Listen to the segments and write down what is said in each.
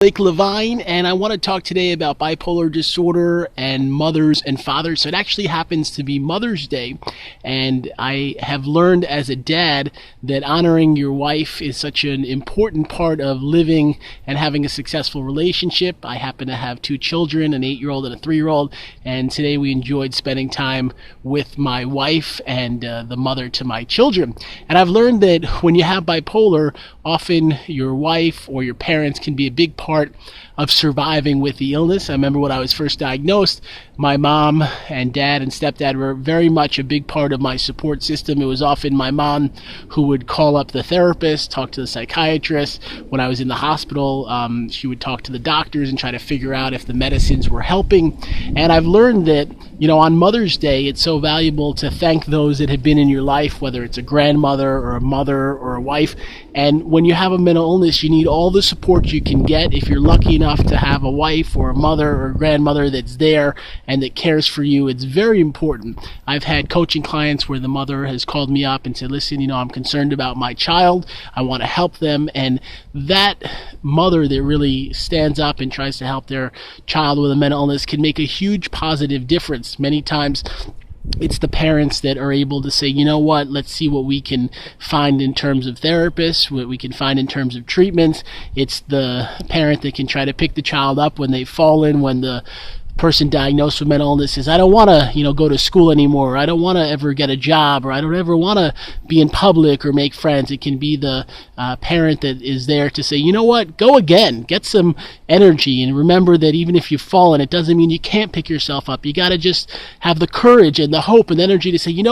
Levine, and I want to talk today about bipolar disorder and mothers and fathers. So it actually happens to be Mother's Day, and I have learned as a dad that honoring your wife is such an important part of living and having a successful relationship. I happen to have two children, an 8-year-old and a 3-year-old, and today we enjoyed spending time with my wife and the mother to my children. And I've learned that when you have bipolar, often your wife or your parents can be a big part of surviving with the illness. I remember when I was first diagnosed, my mom and dad and stepdad were very much a big part of my support system. It was often my mom who would call up the therapist, talk to the psychiatrist. When I was in the hospital, she would talk to the doctors and try to figure out if the medicines were helping. And I've learned that, on Mother's Day, it's so valuable to thank those that have been in your life, whether it's a grandmother or a mother or a wife. And when you have a mental illness, you need all the support you can get. If you're lucky enough to have a wife or a mother or a grandmother that's there and that cares for you, it's very important. I've had coaching clients where the mother has called me up and said, listen, I'm concerned about my child. I want to help them. And that mother that really stands up and tries to help their child with a mental illness can make a huge positive difference. Many times it's the parents that are able to say, let's see what we can find in terms of therapists, what we can find in terms of treatments. It's the parent that can try to pick the child up when they've fallen, when the person diagnosed with mental illness says, I don't want to, go to school anymore. I don't want to ever get a job, or I don't ever want to be in public or make friends. It can be the parent that is there to say, go again, get some energy. And remember that even if you've fallen, it doesn't mean you can't pick yourself up. You got to just have the courage and the hope and energy to say, I'm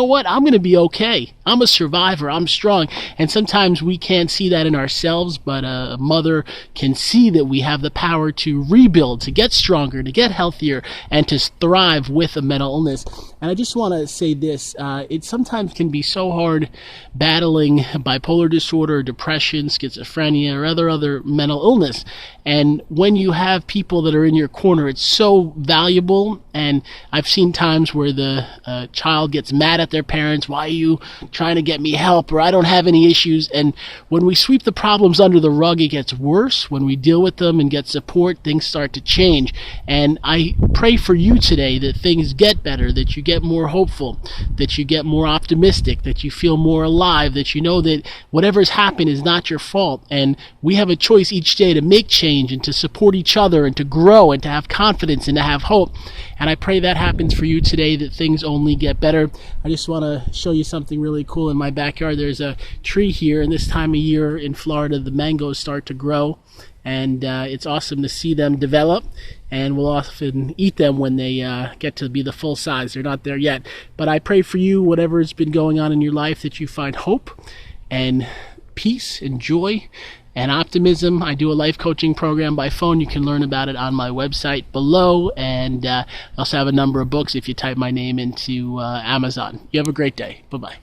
going to be okay. I'm a survivor. I'm strong. And sometimes we can't see that in ourselves, but a mother can see that we have the power to rebuild, to get stronger, to get healthier, and to thrive with a mental illness. And I just want to say this, it sometimes can be so hard battling bipolar disorder, depression, schizophrenia, or other mental illness. And when you have people that are in your corner, it's so valuable. And I've seen times where the child gets mad at their parents, why are you trying to get me help, or I don't have any issues. And when we sweep the problems under the rug, it gets worse. When we deal with them and get support, things start to change. And I pray for you today that things get better, that you get more hopeful, that you get more optimistic, that you feel more alive, that you know that whatever's happened is not your fault. And we have a choice each day to make change and to support each other and to grow and to have confidence and to have hope. And I pray that happens for you today, that things only get better. I just want to show you something really cool in my backyard. There's a tree here, and this time of year in Florida, the mangoes start to grow. And it's awesome to see them develop, and we'll often eat them when they get to be the full size. They're not there yet, but I pray for you, whatever's been going on in your life, that you find hope and peace and joy and optimism. I do a life coaching program by phone. You can learn about it on my website below, and I also have a number of books if you type my name into Amazon. You have a great day. Bye-bye.